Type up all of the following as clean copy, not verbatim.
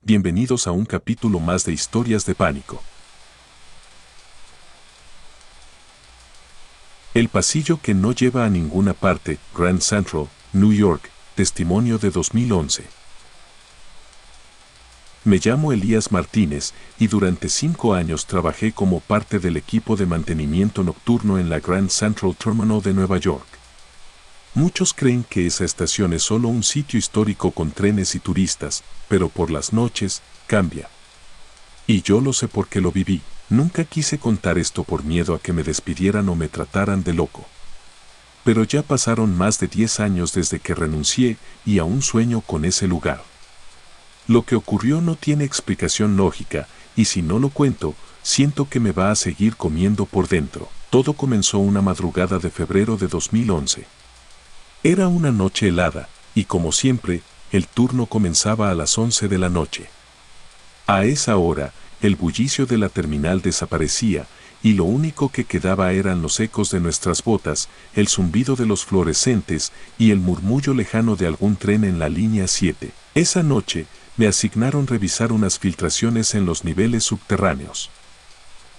bienvenidos a un capítulo más de Historias de Pánico. El pasillo que no lleva a ninguna parte, Grand Central, New York, testimonio de 2011. Me llamo Elías Martínez y durante 5 años trabajé como parte del equipo de mantenimiento nocturno en la Grand Central Terminal de Nueva York. Muchos creen que esa estación es solo un sitio histórico con trenes y turistas, pero por las noches, cambia. Y yo lo sé porque lo viví. Nunca quise contar esto por miedo a que me despidieran o me trataran de loco. Pero ya pasaron más de 10 años desde que renuncié y aún sueño con ese lugar. Lo que ocurrió no tiene explicación lógica, y si no lo cuento, siento que me va a seguir comiendo por dentro. Todo comenzó una madrugada de febrero de 2011. Era una noche helada, y como siempre, el turno comenzaba a las 11 de la noche. A esa hora, el bullicio de la terminal desaparecía, y lo único que quedaba eran los ecos de nuestras botas, el zumbido de los fluorescentes y el murmullo lejano de algún tren en la línea 7. Esa noche, me asignaron revisar unas filtraciones en los niveles subterráneos.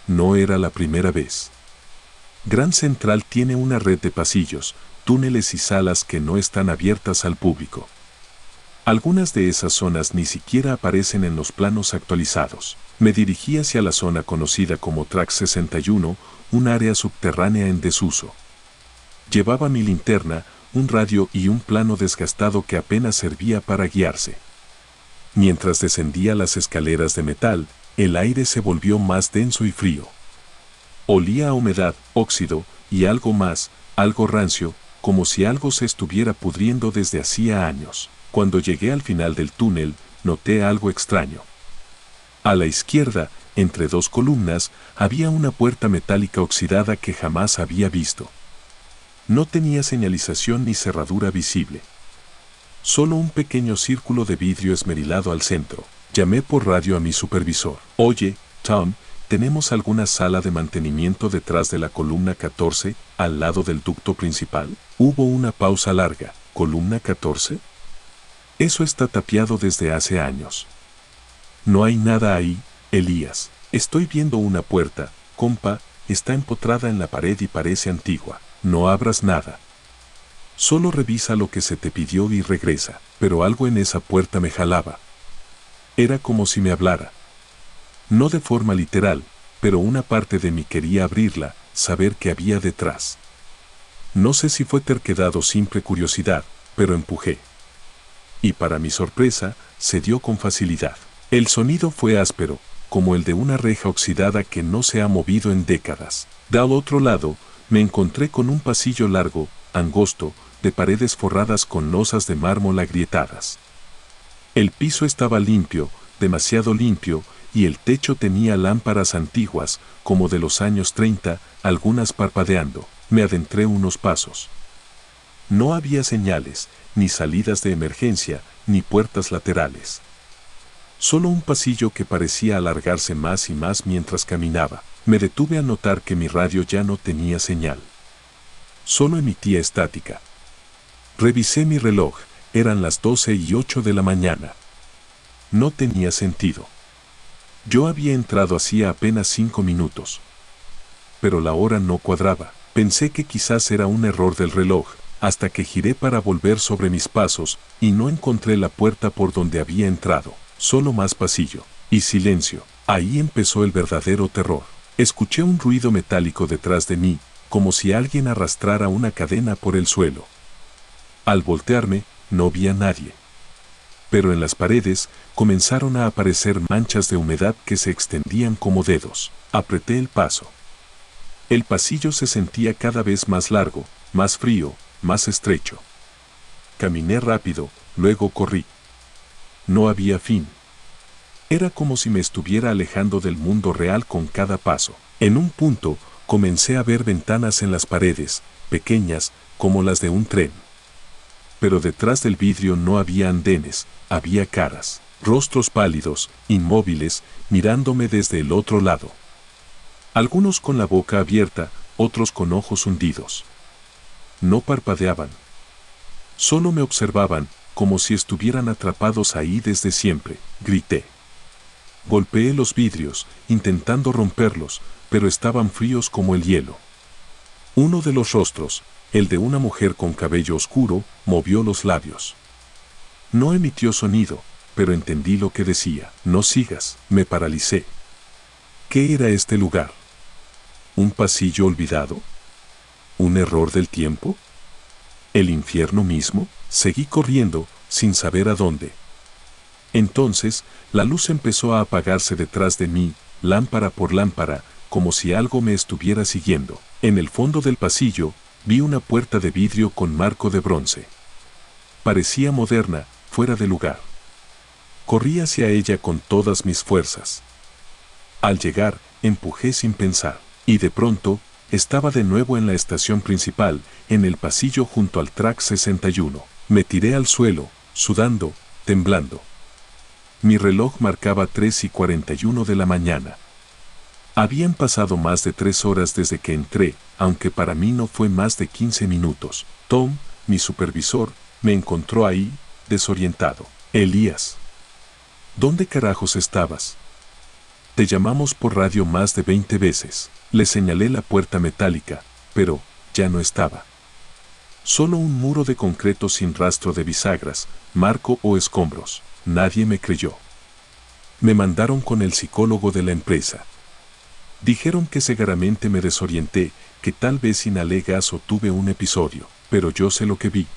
No era la primera vez. Grand Central tiene una red de pasillos, túneles y salas que no están abiertas al público. Algunas de esas zonas ni siquiera aparecen en los planos actualizados. Me dirigí hacia la zona conocida como Track 61, un área subterránea en desuso. Llevaba mi linterna, un radio y un plano desgastado que apenas servía para guiarse. Mientras descendía las escaleras de metal, el aire se volvió más denso y frío. Olía a humedad, óxido y algo más, algo rancio, como si algo se estuviera pudriendo desde hacía años. Cuando llegué al final del túnel, noté algo extraño. A la izquierda, entre 2 columnas, había una puerta metálica oxidada que jamás había visto. No tenía señalización ni cerradura visible. Solo un pequeño círculo de vidrio esmerilado al centro. Llamé por radio a mi supervisor. Oye, Tom, ¿tenemos alguna sala de mantenimiento detrás de la columna 14, al lado del ducto principal? Hubo una pausa larga. ¿Columna 14? Eso está tapiado desde hace años. No hay nada ahí, Elías. Estoy viendo una puerta, compa, está empotrada en la pared y parece antigua. No abras nada. Solo revisa lo que se te pidió y regresa. Pero algo en esa puerta me jalaba. Era como si me hablara. No de forma literal, pero una parte de mí quería abrirla, saber qué había detrás. No sé si fue terquedad o simple curiosidad, pero empujé. Y para mi sorpresa, se dio con facilidad. El sonido fue áspero, como el de una reja oxidada que no se ha movido en décadas. Del otro lado, me encontré con un pasillo largo, angosto, de paredes forradas con losas de mármol agrietadas. El piso estaba limpio, demasiado limpio, y el techo tenía lámparas antiguas, como de los años 30, algunas parpadeando. Me adentré unos pasos. No había señales, ni salidas de emergencia, ni puertas laterales. Solo un pasillo que parecía alargarse más y más mientras caminaba. Me detuve a notar que mi radio ya no tenía señal. Solo emitía estática. Revisé mi reloj, eran las 12:08 de la mañana. No tenía sentido. Yo había entrado hacía apenas 5 minutos. Pero la hora no cuadraba. Pensé que quizás era un error del reloj, hasta que giré para volver sobre mis pasos, y no encontré la puerta por donde había entrado. Solo más pasillo. Y silencio. Ahí empezó el verdadero terror. Escuché un ruido metálico detrás de mí, como si alguien arrastrara una cadena por el suelo. Al voltearme, no vi a nadie. Pero en las paredes, comenzaron a aparecer manchas de humedad que se extendían como dedos. Apreté el paso. El pasillo se sentía cada vez más largo, más frío, más estrecho. Caminé rápido, luego corrí. No había fin. Era como si me estuviera alejando del mundo real con cada paso. En un punto, comencé a ver ventanas en las paredes, pequeñas, como las de un tren. Pero detrás del vidrio no había andenes, había caras, rostros pálidos, inmóviles, mirándome desde el otro lado. Algunos con la boca abierta, otros con ojos hundidos. No parpadeaban. Solo me observaban, como si estuvieran atrapados ahí desde siempre. Grité. Golpeé los vidrios, intentando romperlos, pero estaban fríos como el hielo. Uno de los rostros, el de una mujer con cabello oscuro, movió los labios. No emitió sonido, pero entendí lo que decía. No sigas, me paralicé. ¿Qué era este lugar? ¿Un pasillo olvidado? ¿Un error del tiempo? ¿El infierno mismo? Seguí corriendo, sin saber a dónde. Entonces, la luz empezó a apagarse detrás de mí, lámpara por lámpara, como si algo me estuviera siguiendo. En el fondo del pasillo, vi una puerta de vidrio con marco de bronce. Parecía moderna, fuera de lugar. Corrí hacia ella con todas mis fuerzas. Al llegar, empujé sin pensar, y de pronto, estaba de nuevo en la estación principal, en el pasillo junto al track 61. Me tiré al suelo, sudando, temblando. Mi reloj marcaba 3:41 de la mañana. Habían pasado más de 3 horas desde que entré, aunque para mí no fue más de 15 minutos. Tom, mi supervisor, me encontró ahí, desorientado. Elías, ¿dónde carajos estabas? Te llamamos por radio más de 20 veces. Le señalé la puerta metálica, pero ya no estaba. Solo un muro de concreto sin rastro de bisagras, marco o escombros. Nadie me creyó. Me mandaron con el psicólogo de la empresa. Dijeron que seguramente me desorienté, que tal vez inhalé gas o tuve un episodio, pero yo sé lo que vi.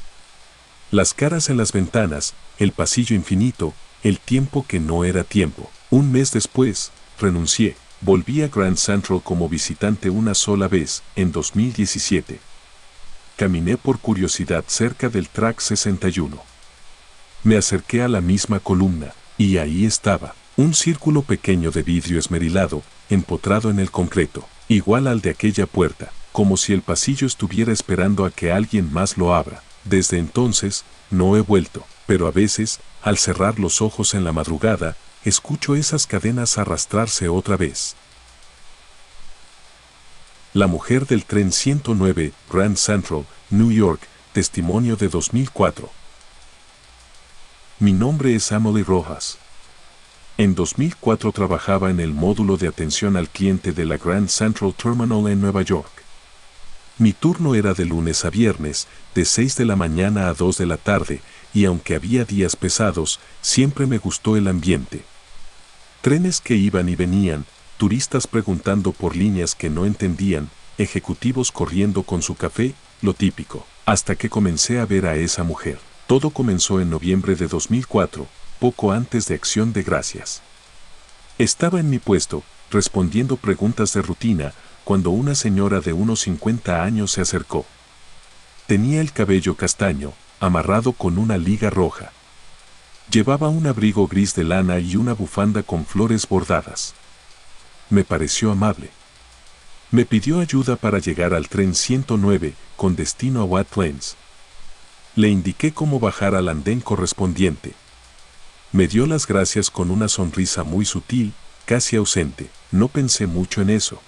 Las caras en las ventanas, el pasillo infinito, el tiempo que no era tiempo. Un mes después, renuncié. Volví a Grand Central como visitante una sola vez, en 2017. Caminé por curiosidad cerca del track 61. Me acerqué a la misma columna, y ahí estaba, un círculo pequeño de vidrio esmerilado, empotrado en el concreto, igual al de aquella puerta, como si el pasillo estuviera esperando a que alguien más lo abra. Desde entonces, no he vuelto, pero a veces, al cerrar los ojos en la madrugada, escucho esas cadenas arrastrarse otra vez. La mujer del tren 109, Grand Central, New York, testimonio de 2004. Mi nombre es Emily Rojas. En 2004 trabajaba en el módulo de atención al cliente de la Grand Central Terminal en Nueva York. Mi turno era de lunes a viernes, de 6 de la mañana a 2 de la tarde, y aunque había días pesados, siempre me gustó el ambiente. Trenes que iban y venían, turistas preguntando por líneas que no entendían, ejecutivos corriendo con su café, lo típico, hasta que comencé a ver a esa mujer. Todo comenzó en noviembre de 2004, poco antes de Acción de Gracias. Estaba en mi puesto, respondiendo preguntas de rutina, cuando una señora de unos 50 años se acercó. Tenía el cabello castaño, amarrado con una liga roja. Llevaba un abrigo gris de lana y una bufanda con flores bordadas. Me pareció amable. Me pidió ayuda para llegar al tren 109, con destino a White Plains. Le indiqué cómo bajar al andén correspondiente. Me dio las gracias con una sonrisa muy sutil, casi ausente. No pensé mucho en eso.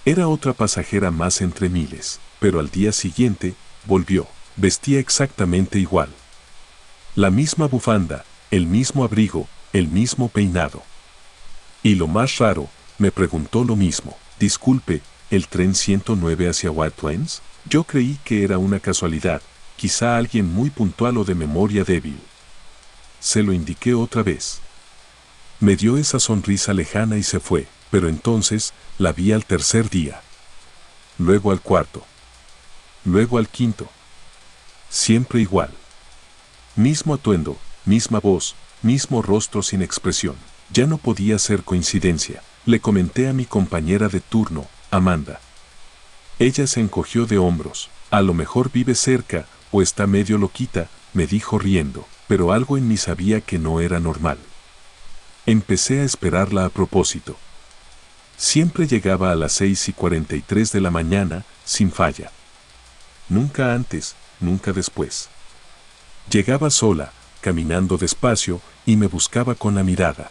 Era otra pasajera más entre miles, pero al día siguiente, volvió. Vestía exactamente igual. La misma bufanda, el mismo abrigo, el mismo peinado. Y lo más raro, me preguntó lo mismo. Disculpe, ¿el tren 109 hacia White Plains? Yo creí que era una casualidad, quizá alguien muy puntual o de memoria débil. Se lo indiqué otra vez. Me dio esa sonrisa lejana y se fue, pero entonces la vi al tercer día. Luego al cuarto. Luego al quinto. Siempre igual. Mismo atuendo, misma voz, mismo rostro sin expresión. Ya no podía ser coincidencia. Le comenté a mi compañera de turno, Amanda. Ella se encogió de hombros. A lo mejor vive cerca, o está medio loquita, me dijo riendo, pero algo en mí sabía que no era normal. Empecé a esperarla a propósito. Siempre llegaba a las 6:43 de la mañana, sin falla. Nunca antes, nunca después. Llegaba sola, caminando despacio, y me buscaba con la mirada.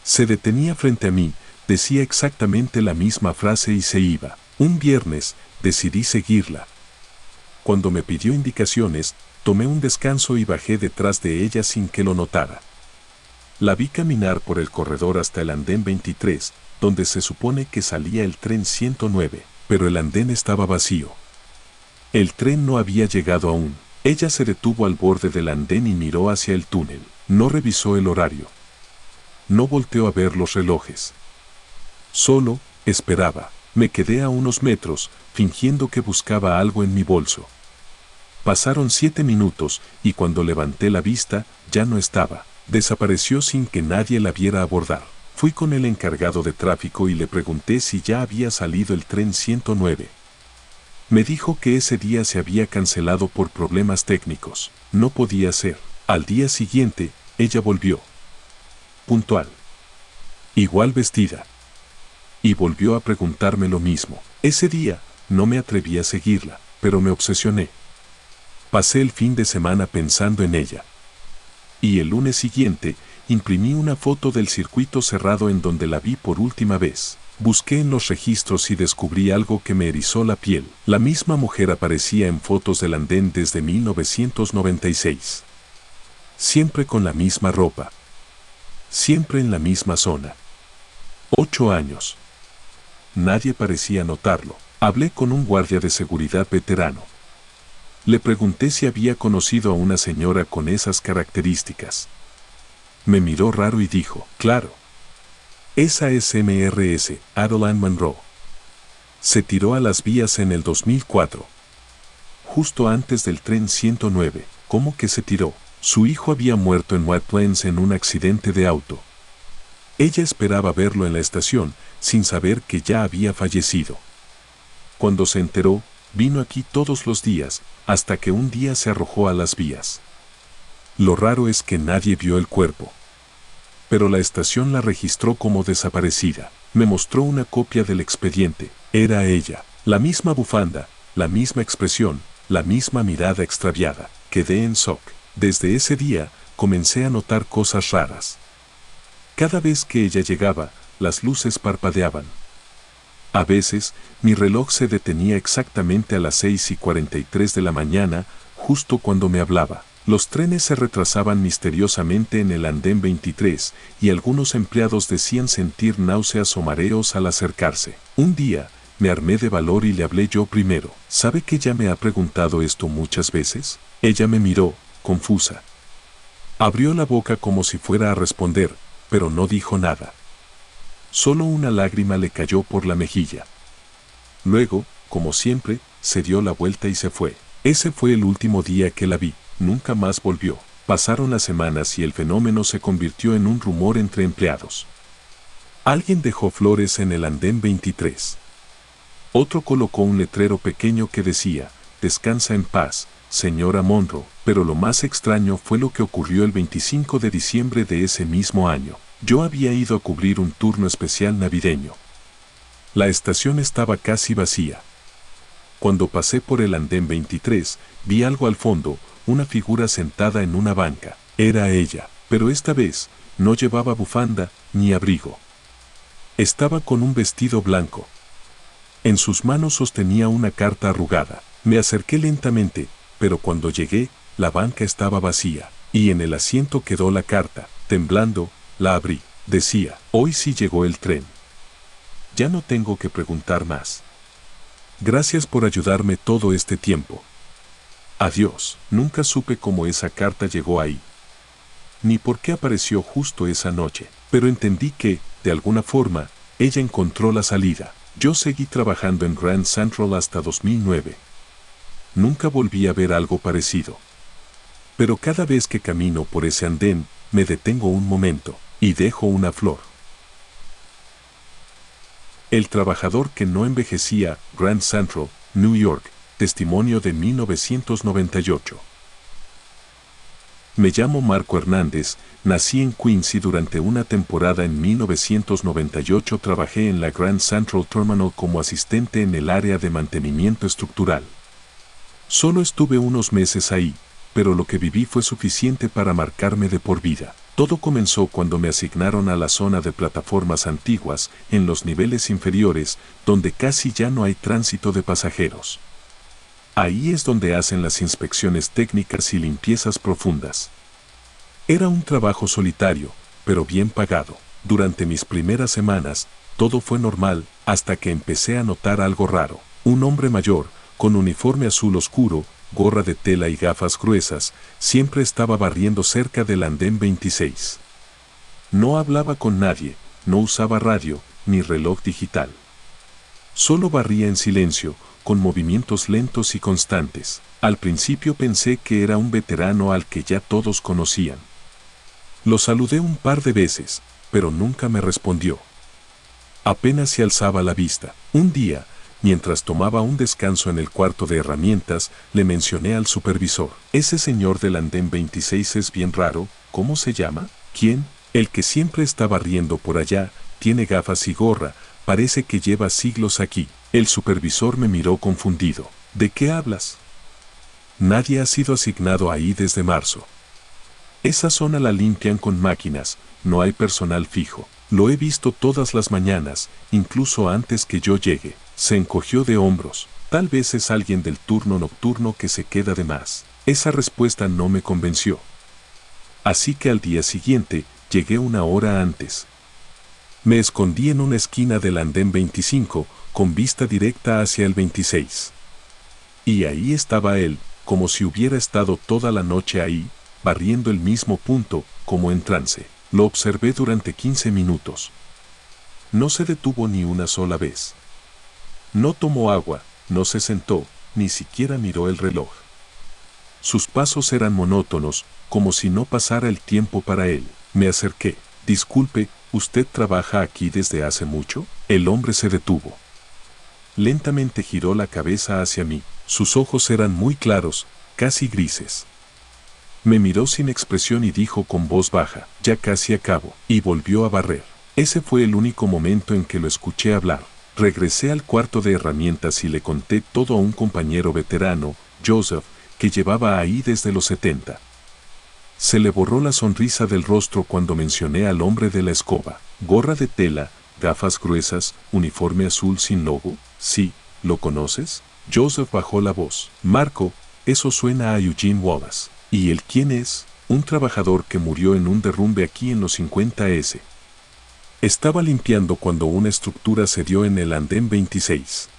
Se detenía frente a mí, decía exactamente la misma frase y se iba. Un viernes, decidí seguirla. Cuando me pidió indicaciones, tomé un descanso y bajé detrás de ella sin que lo notara. La vi caminar por el corredor hasta el andén 23, donde se supone que salía el tren 109, pero el andén estaba vacío. El tren no había llegado aún. Ella se detuvo al borde del andén y miró hacia el túnel. No revisó el horario. No volteó a ver los relojes. Solo esperaba. Me quedé a unos metros, fingiendo que buscaba algo en mi bolso. Pasaron 7 minutos y cuando levanté la vista, ya no estaba. Desapareció sin que nadie la viera abordar. Fui con el encargado de tráfico y le pregunté si ya había salido el tren 109. Me dijo que ese día se había cancelado por problemas técnicos. No podía ser. Al día siguiente, ella volvió. Puntual. Igual vestida. Y volvió a preguntarme lo mismo. Ese día, no me atreví a seguirla, pero me obsesioné. Pasé el fin de semana pensando en ella. Y el lunes siguiente, imprimí una foto del circuito cerrado en donde la vi por última vez. Busqué en los registros y descubrí algo que me erizó la piel. La misma mujer aparecía en fotos del andén desde 1996. Siempre con la misma ropa. Siempre en la misma zona. 8 años. Nadie parecía notarlo. Hablé con un guardia de seguridad veterano. Le pregunté si había conocido a una señora con esas características. Me miró raro y dijo, claro. Esa es Mrs. Adeline Monroe. Se tiró a las vías en el 2004. Justo antes del tren 109. ¿Cómo que se tiró? Su hijo había muerto en White Plains en un accidente de auto. Ella esperaba verlo en la estación, sin saber que ya había fallecido. Cuando se enteró, vino aquí todos los días, hasta que un día se arrojó a las vías. Lo raro es que nadie vio el cuerpo. Pero la estación la registró como desaparecida. Me mostró una copia del expediente. Era ella. La misma bufanda, la misma expresión, la misma mirada extraviada. Quedé en shock. Desde ese día, comencé a notar cosas raras. Cada vez que ella llegaba, las luces parpadeaban. A veces, mi reloj se detenía exactamente a las 6:43 de la mañana, justo cuando me hablaba. Los trenes se retrasaban misteriosamente en el andén 23, y algunos empleados decían sentir náuseas o mareos al acercarse. Un día, me armé de valor y le hablé yo primero. ¿Sabe que ya me ha preguntado esto muchas veces? Ella me miró, confusa. Abrió la boca como si fuera a responder, pero no dijo nada. Solo una lágrima le cayó por la mejilla. Luego, como siempre, se dio la vuelta y se fue. Ese fue el último día que la vi. Nunca más volvió. Pasaron las semanas y el fenómeno se convirtió en un rumor entre empleados. Alguien dejó flores en el andén 23. Otro colocó un letrero pequeño que decía, «Descansa en paz, señora Monroe», pero lo más extraño fue lo que ocurrió el 25 de diciembre de ese mismo año. Yo había ido a cubrir un turno especial navideño. La estación estaba casi vacía. Cuando pasé por el andén 23, vi algo al fondo, una figura sentada en una banca. Era ella, pero esta vez, no llevaba bufanda ni abrigo. Estaba con un vestido blanco. En sus manos sostenía una carta arrugada. Me acerqué lentamente, pero cuando llegué, la banca estaba vacía, y en el asiento quedó la carta. Temblando, la abrí. Decía, hoy sí llegó el tren. Ya no tengo que preguntar más. Gracias por ayudarme todo este tiempo. Adiós. Nunca supe cómo esa carta llegó ahí, ni por qué apareció justo esa noche, pero entendí que, de alguna forma, ella encontró la salida. Yo seguí trabajando en Grand Central hasta 2009. Nunca volví a ver algo parecido. Pero cada vez que camino por ese andén, me detengo un momento y dejo una flor. El trabajador que no envejecía, Grand Central, New York, testimonio de 1998. Me llamo Marco Hernández, nací en Quincy durante una temporada en 1998 trabajé en la Grand Central Terminal como asistente en el área de mantenimiento estructural. Solo estuve unos meses ahí, pero lo que viví fue suficiente para marcarme de por vida. Todo comenzó cuando me asignaron a la zona de plataformas antiguas, en los niveles inferiores, donde casi ya no hay tránsito de pasajeros. Ahí es donde hacen las inspecciones técnicas y limpiezas profundas. Era un trabajo solitario, pero bien pagado. Durante mis primeras semanas, todo fue normal, hasta que empecé a notar algo raro. Un hombre mayor, con uniforme azul oscuro, gorra de tela y gafas gruesas, siempre estaba barriendo cerca del andén 26. No hablaba con nadie, no usaba radio, ni reloj digital. Solo barría en silencio, con movimientos lentos y constantes. Al principio pensé que era un veterano al que ya todos conocían. Lo saludé un par de veces, pero nunca me respondió. Apenas se alzaba la vista. Un día, mientras tomaba un descanso en el cuarto de herramientas, le mencioné al supervisor. Ese señor del andén 26 es bien raro, ¿cómo se llama? ¿Quién? El que siempre está barriendo por allá, tiene gafas y gorra, parece que lleva siglos aquí. El supervisor me miró confundido. ¿De qué hablas? Nadie ha sido asignado ahí desde marzo. Esa zona la limpian con máquinas, no hay personal fijo. Lo he visto todas las mañanas, incluso antes que yo llegue. Se encogió de hombros. Tal vez es alguien del turno nocturno que se queda de más. Esa respuesta no me convenció. Así que al día siguiente, llegué una hora antes. Me escondí en una esquina del andén 25, con vista directa hacia el 26. Y ahí estaba él, como si hubiera estado toda la noche ahí, barriendo el mismo punto, como en trance. Lo observé durante 15 minutos. No se detuvo ni una sola vez. No tomó agua, no se sentó, ni siquiera miró el reloj. Sus pasos eran monótonos, como si no pasara el tiempo para él. Me acerqué. Disculpe, ¿usted trabaja aquí desde hace mucho? El hombre se detuvo. Lentamente giró la cabeza hacia mí. Sus ojos eran muy claros, casi grises. Me miró sin expresión y dijo con voz baja, ya casi acabo, y volvió a barrer. Ese fue el único momento en que lo escuché hablar. Regresé al cuarto de herramientas y le conté todo a un compañero veterano, Joseph, que llevaba ahí desde los 70. Se le borró la sonrisa del rostro cuando mencioné al hombre de la escoba. Gorra de tela, gafas gruesas, uniforme azul sin logo. Sí, ¿lo conoces? Joseph bajó la voz. Marco, eso suena a Eugene Wallace. ¿Y él quién es? Un trabajador que murió en un derrumbe aquí en los 50S. Estaba limpiando cuando una estructura se dio en el andén 26.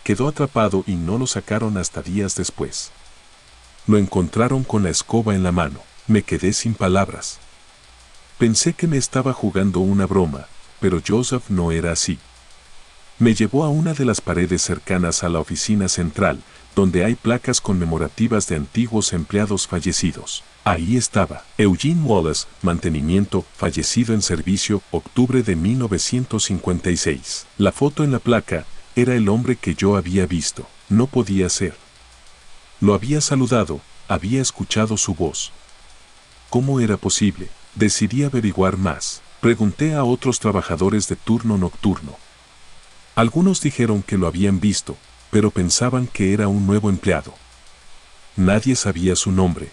Quedó atrapado y no lo sacaron hasta días después. Lo encontraron con la escoba en la mano. Me quedé sin palabras. Pensé que me estaba jugando una broma, pero Joseph no era así. Me llevó a una de las paredes cercanas a la oficina central, donde hay placas conmemorativas de antiguos empleados fallecidos. Ahí estaba, Eugene Wallace, mantenimiento, fallecido en servicio, octubre de 1956. La foto en la placa era el hombre que yo había visto. No podía ser. Lo había saludado, había escuchado su voz. ¿Cómo era posible? Decidí averiguar más. Pregunté a otros trabajadores de turno nocturno. Algunos dijeron que lo habían visto, pero pensaban que era un nuevo empleado. Nadie sabía su nombre.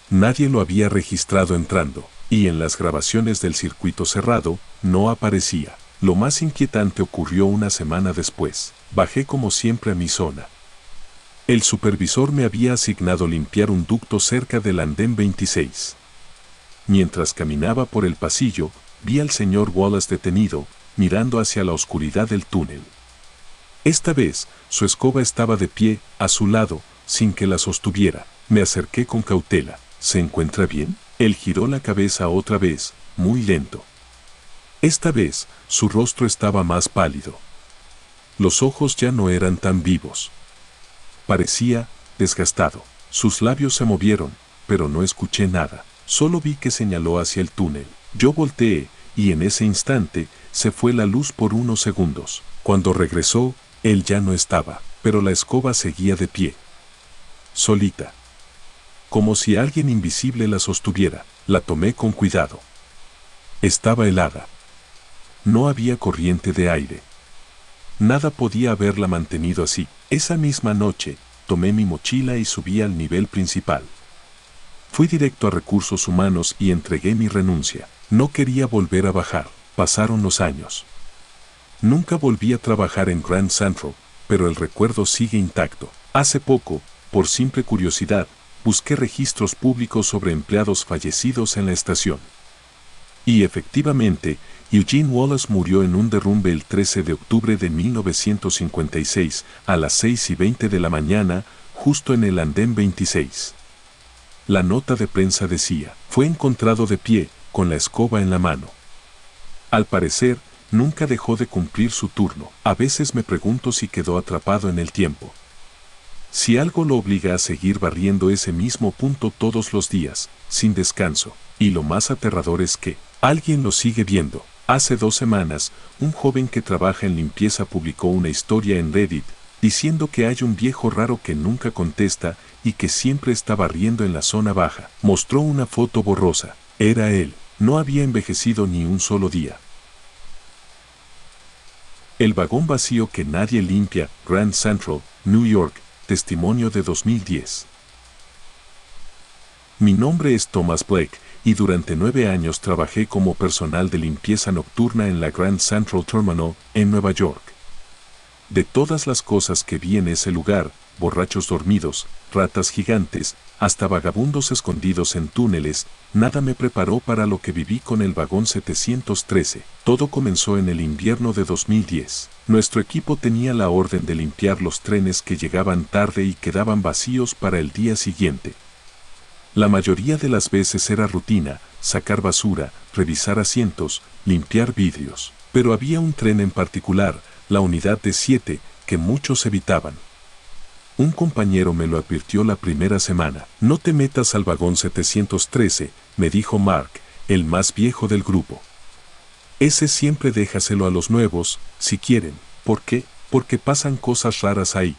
Nadie lo había registrado entrando, y en las grabaciones del circuito cerrado, no aparecía. Lo más inquietante ocurrió una semana después. Bajé como siempre a mi zona. El supervisor me había asignado limpiar un ducto cerca del andén 26. Mientras caminaba por el pasillo, vi al señor Wallace detenido, mirando hacia la oscuridad del túnel. Esta vez, su escoba estaba de pie, a su lado, sin que la sostuviera. Me acerqué con cautela. ¿Se encuentra bien? Él giró la cabeza otra vez, muy lento. Esta vez, su rostro estaba más pálido. Los ojos ya no eran tan vivos. Parecía desgastado. Sus labios se movieron, pero no escuché nada. Solo vi que señaló hacia el túnel. Yo volteé, y en ese instante, se fue la luz por unos segundos. Cuando regresó, él ya no estaba, pero la escoba seguía de pie. Solita. Como si alguien invisible la sostuviera. La tomé con cuidado. Estaba helada. No había corriente de aire. Nada podía haberla mantenido así. Esa misma noche, tomé mi mochila y subí al nivel principal. Fui directo a recursos humanos y entregué mi renuncia. No quería volver a bajar. Pasaron los años. Nunca volví a trabajar en Grand Central, pero el recuerdo sigue intacto. Hace poco, por simple curiosidad, busqué registros públicos sobre empleados fallecidos en la estación. Y efectivamente, Eugene Wallace murió en un derrumbe el 13 de octubre de 1956, a las 6:20 de la mañana, justo en el andén 26. La nota de prensa decía, fue encontrado de pie, con la escoba en la mano. Al parecer, nunca dejó de cumplir su turno. A veces me pregunto si quedó atrapado en el tiempo. Si algo lo obliga a seguir barriendo ese mismo punto todos los días, sin descanso. Y lo más aterrador es que, alguien lo sigue viendo. Hace 2 semanas, un joven que trabaja en limpieza publicó una historia en Reddit, diciendo que hay un viejo raro que nunca contesta y que siempre está barriendo en la zona baja. Mostró una foto borrosa. Era él. No había envejecido ni un solo día. El vagón vacío que nadie limpia, Grand Central, New York, testimonio de 2010. Mi nombre es Thomas Blake, y durante 9 años trabajé como personal de limpieza nocturna en la Grand Central Terminal, en Nueva York. De todas las cosas que vi en ese lugar, borrachos dormidos, ratas gigantes, hasta vagabundos escondidos en túneles, nada me preparó para lo que viví con el vagón 713. Todo comenzó en el invierno de 2010. Nuestro equipo tenía la orden de limpiar los trenes que llegaban tarde y quedaban vacíos para el día siguiente. La mayoría de las veces era rutina, sacar basura, revisar asientos, limpiar vidrios. Pero había un tren en particular, la unidad de 7, que muchos evitaban. Un compañero me lo advirtió la primera semana. No te metas al vagón 713, me dijo Mark, el más viejo del grupo. Ese siempre déjaselo a los nuevos, si quieren. ¿Por qué? Porque pasan cosas raras ahí.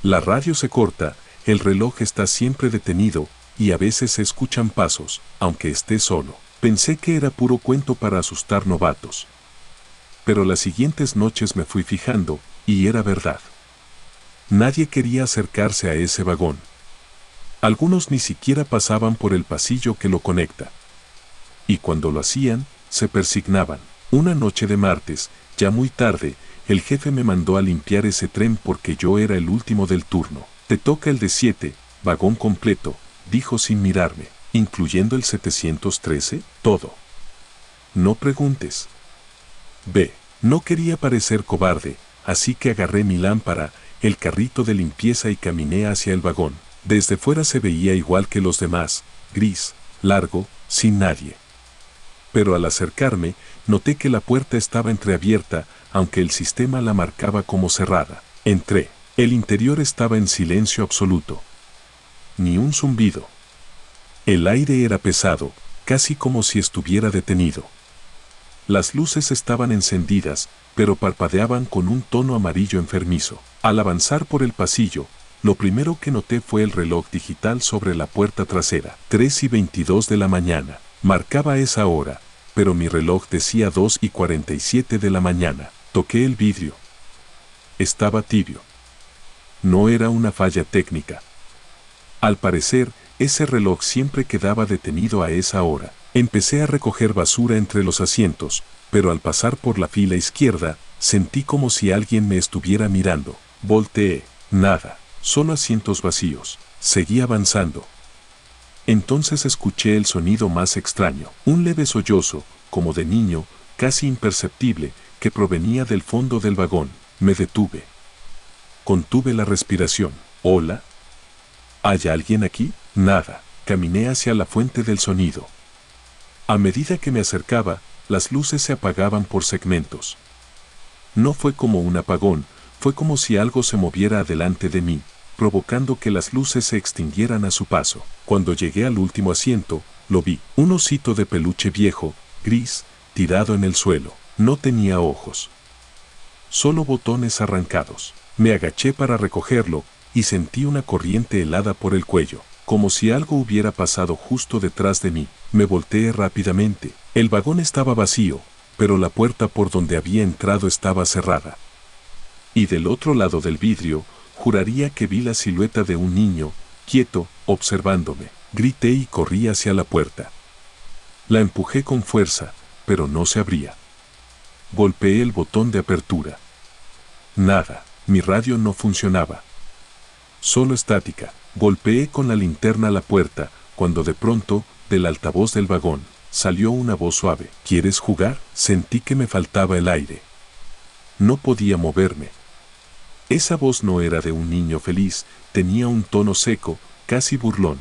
La radio se corta, el reloj está siempre detenido, y a veces se escuchan pasos, aunque esté solo. Pensé que era puro cuento para asustar novatos. Pero las siguientes noches me fui fijando, y era verdad. Nadie quería acercarse a ese vagón. Algunos ni siquiera pasaban por el pasillo que lo conecta. Y cuando lo hacían, se persignaban. Una noche de martes, ya muy tarde, el jefe me mandó a limpiar ese tren porque yo era el último del turno. Te toca el de 7, vagón completo, dijo sin mirarme, incluyendo el 713, todo. No preguntes. B. No quería parecer cobarde, así que agarré mi lámpara, el carrito de limpieza y caminé hacia el vagón. Desde fuera se veía igual que los demás, gris, largo, sin nadie. Pero al acercarme, noté que la puerta estaba entreabierta, aunque el sistema la marcaba como cerrada. Entré. El interior estaba en silencio absoluto. Ni un zumbido. El aire era pesado, casi como si estuviera detenido. Las luces estaban encendidas, pero parpadeaban con un tono amarillo enfermizo. Al avanzar por el pasillo, lo primero que noté fue el reloj digital sobre la puerta trasera. 3:22 de la mañana. Marcaba esa hora, pero mi reloj decía 2:47 de la mañana. Toqué el vidrio. Estaba tibio. No era una falla técnica. Al parecer, ese reloj siempre quedaba detenido a esa hora. Empecé a recoger basura entre los asientos, pero al pasar por la fila izquierda, sentí como si alguien me estuviera mirando. Volteé. Nada. Solo asientos vacíos. Seguí avanzando. Entonces escuché el sonido más extraño. Un leve sollozo, como de niño, casi imperceptible, que provenía del fondo del vagón. Me detuve. Contuve la respiración. ¿Hola? ¿Hay alguien aquí? Nada. Caminé hacia la fuente del sonido. A medida que me acercaba, las luces se apagaban por segmentos. No fue como un apagón, fue como si algo se moviera adelante de mí, provocando que las luces se extinguieran a su paso. Cuando llegué al último asiento, lo vi. Un osito de peluche viejo, gris, tirado en el suelo. No tenía ojos. Solo botones arrancados. Me agaché para recogerlo, y sentí una corriente helada por el cuello, como si algo hubiera pasado justo detrás de mí. Me volteé rápidamente. El vagón estaba vacío, pero la puerta por donde había entrado estaba cerrada. Y del otro lado del vidrio, juraría que vi la silueta de un niño, quieto, observándome. Grité y corrí hacia la puerta. La empujé con fuerza, pero no se abría. Golpeé el botón de apertura. Nada, mi radio no funcionaba. Solo estática. Golpeé con la linterna la puerta, cuando de pronto, del altavoz del vagón, salió una voz suave. ¿Quieres jugar? Sentí que me faltaba el aire. No podía moverme. Esa voz no era de un niño feliz, tenía un tono seco, casi burlón.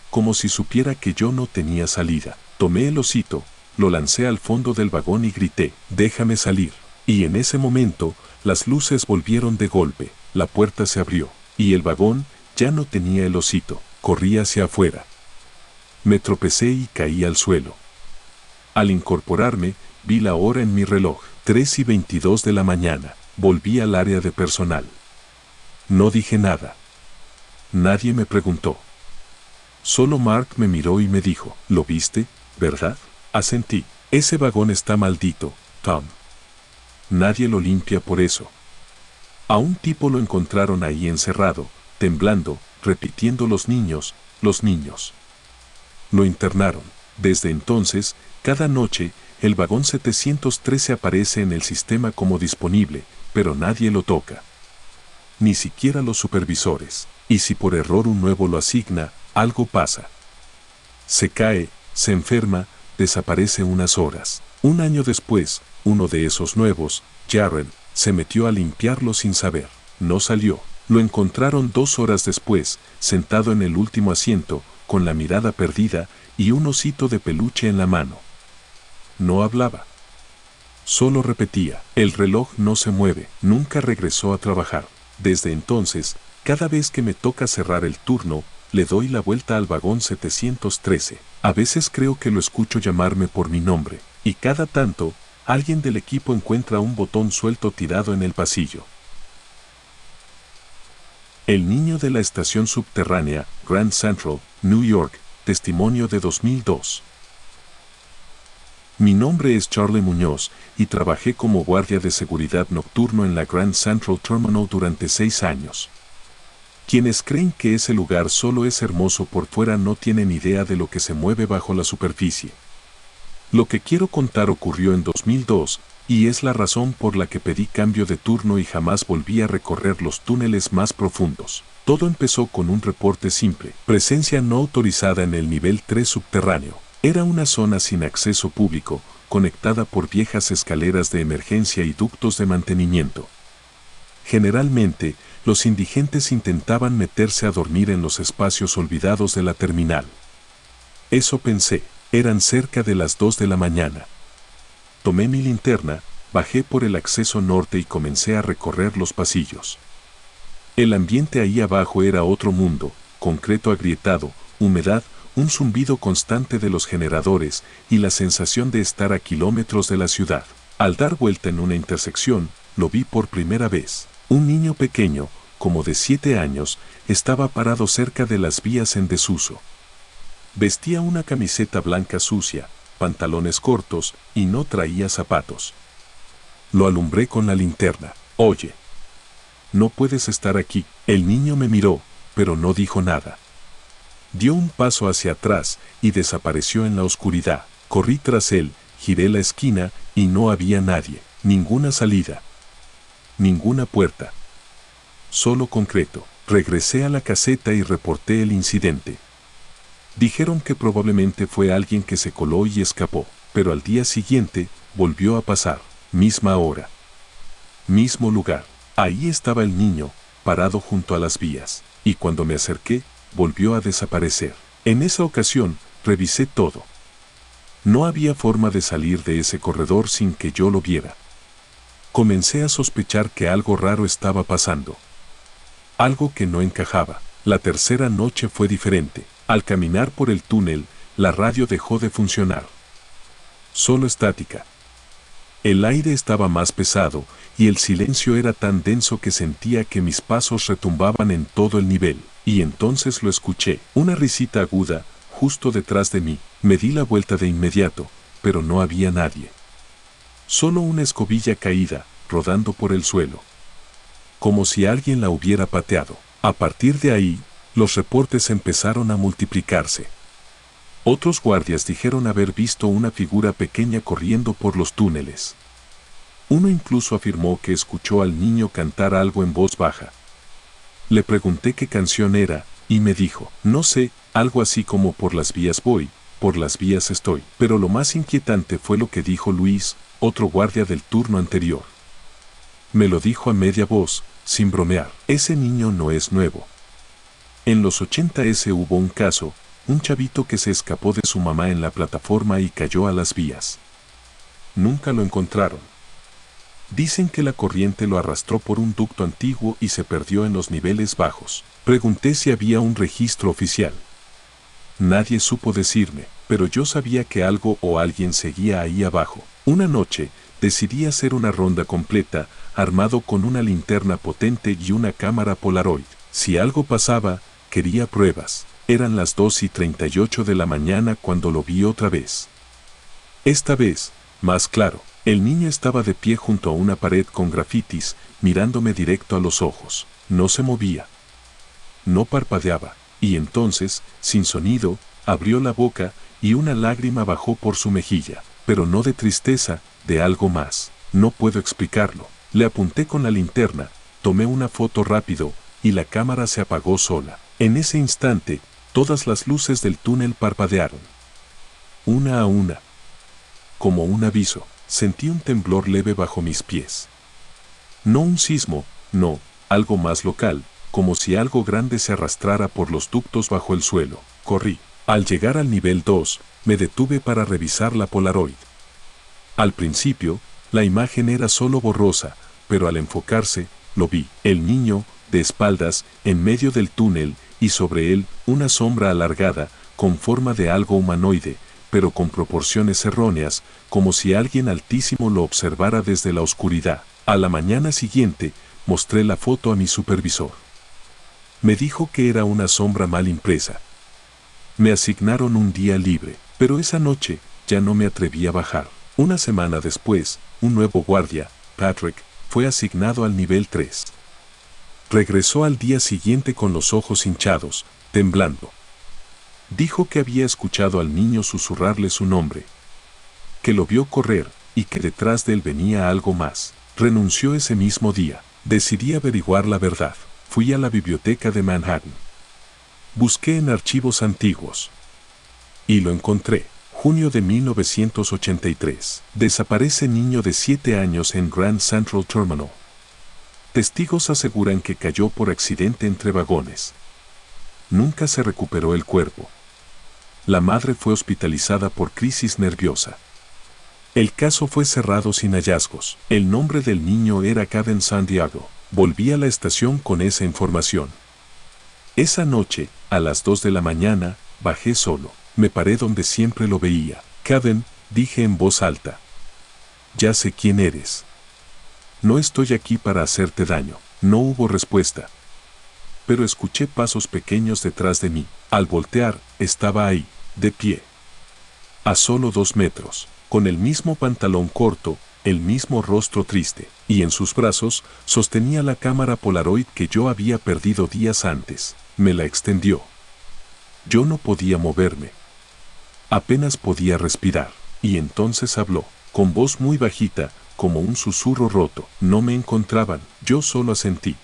Como si supiera que yo no tenía salida. Tomé el osito, lo lancé al fondo del vagón y grité, «Déjame salir». Y en ese momento, las luces volvieron de golpe, la puerta se abrió, y el vagón ya no tenía el osito, corrí hacia afuera. Me tropecé y caí al suelo. Al incorporarme, vi la hora en mi reloj, 3:22 de la mañana. Volví al área de personal. No dije nada. Nadie me preguntó. Solo Mark me miró y me dijo, «¿Lo viste, verdad?» Asentí. «Ese vagón está maldito, Tom. Nadie lo limpia por eso». A un tipo lo encontraron ahí encerrado, temblando, repitiendo los niños. Lo internaron. Desde entonces, cada noche, el vagón 713 aparece en el sistema como disponible, pero nadie lo toca. Ni siquiera los supervisores. Y si por error un nuevo lo asigna, algo pasa. Se cae, se enferma, desaparece unas horas. Un año después, uno de esos nuevos, Jared, se metió a limpiarlo sin saber. No salió. Lo encontraron 2 horas después, sentado en el último asiento, con la mirada perdida y un osito de peluche en la mano. No hablaba. Solo repetía, «El reloj no se mueve». Nunca regresó a trabajar. Desde entonces, cada vez que me toca cerrar el turno, le doy la vuelta al vagón 713. A veces creo que lo escucho llamarme por mi nombre, y cada tanto, alguien del equipo encuentra un botón suelto tirado en el pasillo. El niño de la estación subterránea, Grand Central, New York, testimonio de 2002. Mi nombre es Charlie Muñoz y trabajé como guardia de seguridad nocturno en la Grand Central Terminal durante 6 años. Quienes creen que ese lugar solo es hermoso por fuera no tienen idea de lo que se mueve bajo la superficie. Lo que quiero contar ocurrió en 2002 y es la razón por la que pedí cambio de turno y jamás volví a recorrer los túneles más profundos. Todo empezó con un reporte simple, presencia no autorizada en el nivel 3 subterráneo. Era una zona sin acceso público, conectada por viejas escaleras de emergencia y ductos de mantenimiento. Generalmente, los indigentes intentaban meterse a dormir en los espacios olvidados de la terminal. Eso pensé, eran cerca de las 2 de la mañana. Tomé mi linterna, bajé por el acceso norte y comencé a recorrer los pasillos. El ambiente ahí abajo era otro mundo, concreto agrietado, humedad, un zumbido constante de los generadores y la sensación de estar a kilómetros de la ciudad. Al dar vuelta en una intersección, lo vi por primera vez. Un niño pequeño, como de 7 años, estaba parado cerca de las vías en desuso. Vestía una camiseta blanca sucia, pantalones cortos y no traía zapatos. Lo alumbré con la linterna. «Oye, no puedes estar aquí». El niño me miró, pero no dijo nada. Dio un paso hacia atrás y desapareció en la oscuridad. Corrí tras él, giré la esquina y no había nadie, ninguna salida, ninguna puerta. Solo concreto. Regresé a la caseta y reporté el incidente. Dijeron que probablemente fue alguien que se coló y escapó, pero al día siguiente volvió a pasar. Misma hora. Mismo lugar. Ahí estaba el niño, parado junto a las vías, y cuando me acerqué, volvió a desaparecer. En esa ocasión, revisé todo. No había forma de salir de ese corredor sin que yo lo viera. Comencé a sospechar que algo raro estaba pasando. Algo que no encajaba. La tercera noche fue diferente. Al caminar por el túnel, la radio dejó de funcionar. Solo estática. El aire estaba más pesado y el silencio era tan denso que sentía que mis pasos retumbaban en todo el nivel. Y entonces lo escuché, una risita aguda, justo detrás de mí. Me di la vuelta de inmediato, pero no había nadie. Solo una escobilla caída, rodando por el suelo. Como si alguien la hubiera pateado. A partir de ahí, los reportes empezaron a multiplicarse. Otros guardias dijeron haber visto una figura pequeña corriendo por los túneles. Uno incluso afirmó que escuchó al niño cantar algo en voz baja. Le pregunté qué canción era, y me dijo, no sé, algo así como por las vías voy, por las vías estoy. Pero lo más inquietante fue lo que dijo Luis, otro guardia del turno anterior. Me lo dijo a media voz, sin bromear. Ese niño no es nuevo. En los 80s hubo un caso, un chavito que se escapó de su mamá en la plataforma y cayó a las vías. Nunca lo encontraron. Dicen que la corriente lo arrastró por un ducto antiguo y se perdió en los niveles bajos. Pregunté si había un registro oficial. Nadie supo decirme, pero yo sabía que algo o alguien seguía ahí abajo. Una noche, decidí hacer una ronda completa, armado con una linterna potente y una cámara Polaroid. Si algo pasaba, quería pruebas. Eran las 2:38 de la mañana cuando lo vi otra vez. Esta vez, más claro, el niño estaba de pie junto a una pared con grafitis, mirándome directo a los ojos. No se movía. No parpadeaba. Y entonces, sin sonido, abrió la boca y una lágrima bajó por su mejilla, pero no de tristeza, de algo más. No puedo explicarlo. Le apunté con la linterna, tomé una foto rápido, y la cámara se apagó sola. En ese instante, todas las luces del túnel parpadearon. Una a una. Como un aviso, sentí un temblor leve bajo mis pies. No un sismo, no, algo más local, como si algo grande se arrastrara por los ductos bajo el suelo. Corrí. Al llegar al nivel 2, me detuve para revisar la Polaroid. Al principio, la imagen era solo borrosa, pero al enfocarse, lo vi. El niño, de espaldas, en medio del túnel, y sobre él, una sombra alargada, con forma de algo humanoide, pero con proporciones erróneas, como si alguien altísimo lo observara desde la oscuridad. A la mañana siguiente, mostré la foto a mi supervisor. Me dijo que era una sombra mal impresa. Me asignaron un día libre, pero esa noche ya no me atreví a bajar. Una semana después, un nuevo guardia, Patrick, fue asignado al nivel 3. Regresó al día siguiente con los ojos hinchados, temblando. Dijo que había escuchado al niño susurrarle su nombre, que lo vio correr y que detrás de él venía algo más. Renunció ese mismo día. Decidí averiguar la verdad. Fui a la biblioteca de Manhattan. Busqué en archivos antiguos. Y lo encontré. Junio de 1983. Desaparece niño de 7 años en Grand Central Terminal. Testigos aseguran que cayó por accidente entre vagones. Nunca se recuperó el cuerpo. La madre fue hospitalizada por crisis nerviosa. El caso fue cerrado sin hallazgos. El nombre del niño era Caden Santiago. Volví a la estación con esa información. Esa noche, a las 2 de la mañana, bajé solo. Me paré donde siempre lo veía. Caden, dije en voz alta. Ya sé quién eres. No estoy aquí para hacerte daño. No hubo respuesta. Pero escuché pasos pequeños detrás de mí. Al voltear, estaba ahí, de pie. A solo 2 metros, con el mismo pantalón corto, el mismo rostro triste, y en sus brazos sostenía la cámara Polaroid que yo había perdido días antes. Me la extendió. Yo no podía moverme. Apenas podía respirar, y entonces habló, con voz muy bajita, como un susurro roto. No me encontraban, yo solo asentí.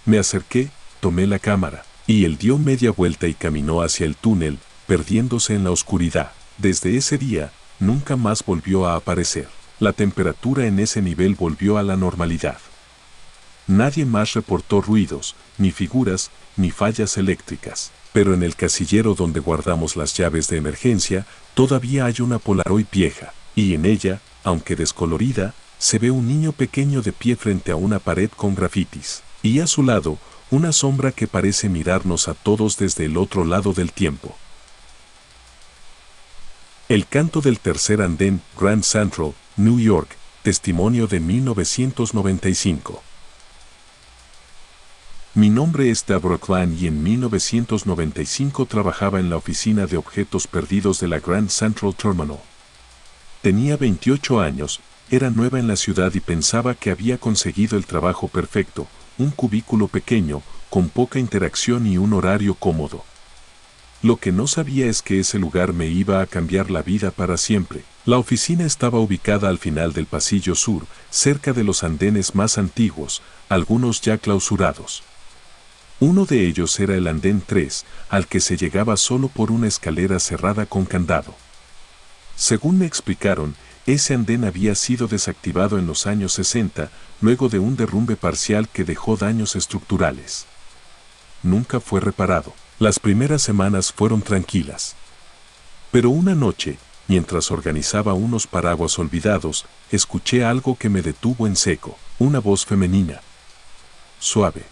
Me acerqué, tomé la cámara, y él dio media vuelta y caminó hacia el túnel, perdiéndose en la oscuridad. Desde ese día, nunca más volvió a aparecer. La temperatura en ese nivel volvió a la normalidad. Nadie más reportó ruidos, ni figuras, ni fallas eléctricas. Pero en el casillero donde guardamos las llaves de emergencia, todavía hay una Polaroid vieja, y en ella, aunque descolorida, se ve un niño pequeño de pie frente a una pared con grafitis. Y a su lado, una sombra que parece mirarnos a todos desde el otro lado del tiempo. El canto del tercer andén, Grand Central, New York, testimonio de 1995. Mi nombre es Deborah Klein y en 1995 trabajaba en la oficina de objetos perdidos de la Grand Central Terminal. Tenía 28 años, era nueva en la ciudad y pensaba que había conseguido el trabajo perfecto, un cubículo pequeño, con poca interacción y un horario cómodo. Lo que no sabía es que ese lugar me iba a cambiar la vida para siempre. La oficina estaba ubicada al final del pasillo sur, cerca de los andenes más antiguos, algunos ya clausurados. Uno de ellos era el andén 3, al que se llegaba solo por una escalera cerrada con candado. Según me explicaron, ese andén había sido desactivado en los años 60, luego de un derrumbe parcial que dejó daños estructurales. Nunca fue reparado. Las primeras semanas fueron tranquilas. Pero una noche, mientras organizaba unos paraguas olvidados, escuché algo que me detuvo en seco. Una voz femenina. Suave.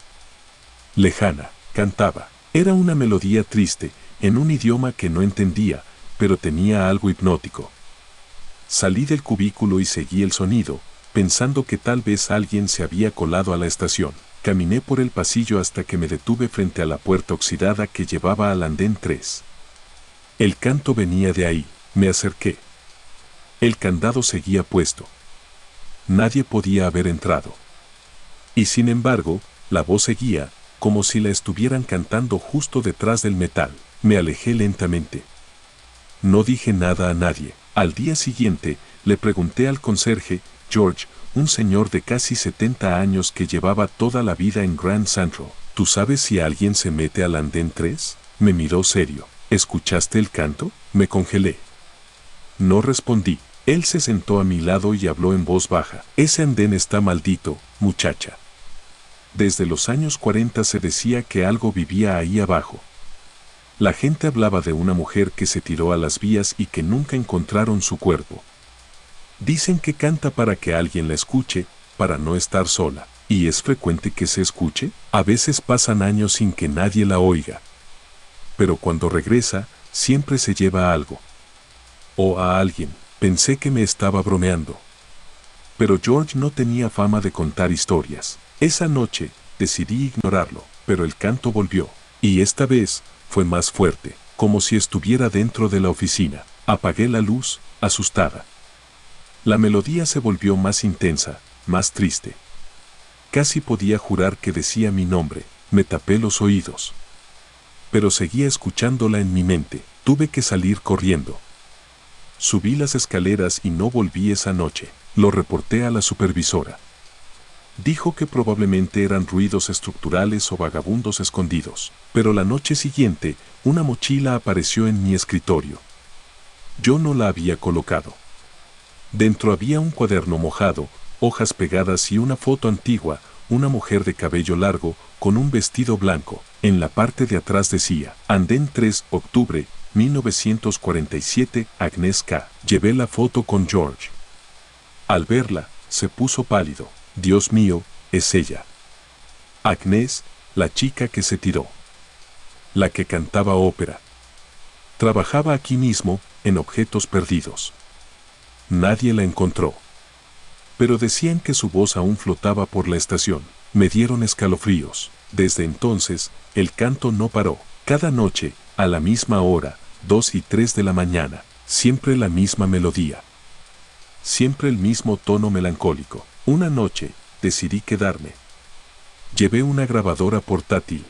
Lejana, cantaba. Era una melodía triste, en un idioma que no entendía, pero tenía algo hipnótico. Salí del cubículo y seguí el sonido, pensando que tal vez alguien se había colado a la estación. Caminé por el pasillo hasta que me detuve frente a la puerta oxidada que llevaba al andén 3. El canto venía de ahí. Me acerqué. El candado seguía puesto. Nadie podía haber entrado. Y sin embargo, la voz seguía, como si la estuvieran cantando justo detrás del metal. Me alejé lentamente. No dije nada a nadie. Al día siguiente, le pregunté al conserje, George, un señor de casi 70 años que llevaba toda la vida en Grand Central. ¿Tú sabes si alguien se mete al andén 3? Me miró serio. ¿Escuchaste el canto? Me congelé. No respondí. Él se sentó a mi lado y habló en voz baja. Ese andén está maldito, muchacha. Desde los años 40 se decía que algo vivía ahí abajo. La gente hablaba de una mujer que se tiró a las vías y que nunca encontraron su cuerpo. Dicen que canta para que alguien la escuche, para no estar sola. ¿Y es frecuente que se escuche? A veces pasan años sin que nadie la oiga. Pero cuando regresa, siempre se lleva algo. O a alguien. Pensé que me estaba bromeando. Pero George no tenía fama de contar historias. Esa noche, decidí ignorarlo, pero el canto volvió. Y esta vez, fue más fuerte, como si estuviera dentro de la oficina. Apagué la luz, asustada. La melodía se volvió más intensa, más triste. Casi podía jurar que decía mi nombre. Me tapé los oídos. Pero seguía escuchándola en mi mente. Tuve que salir corriendo. Subí las escaleras y no volví esa noche. Lo reporté a la supervisora. Dijo que probablemente eran ruidos estructurales o vagabundos escondidos. Pero la noche siguiente, una mochila apareció en mi escritorio. Yo no la había colocado. Dentro había un cuaderno mojado, hojas pegadas y una foto antigua, una mujer de cabello largo, con un vestido blanco. En la parte de atrás decía, Andén 3, octubre, 1947, Agnes K. Llevé la foto con George. Al verla, se puso pálido. Dios mío, es ella. Agnes, la chica que se tiró. La que cantaba ópera. Trabajaba aquí mismo, en Objetos Perdidos. Nadie la encontró. Pero decían que su voz aún flotaba por la estación. Me dieron escalofríos. Desde entonces, el canto no paró. Cada noche, a la misma hora, 2 y 3 de la mañana, siempre la misma melodía. Siempre el mismo tono melancólico. Una noche, decidí quedarme. Llevé una grabadora portátil.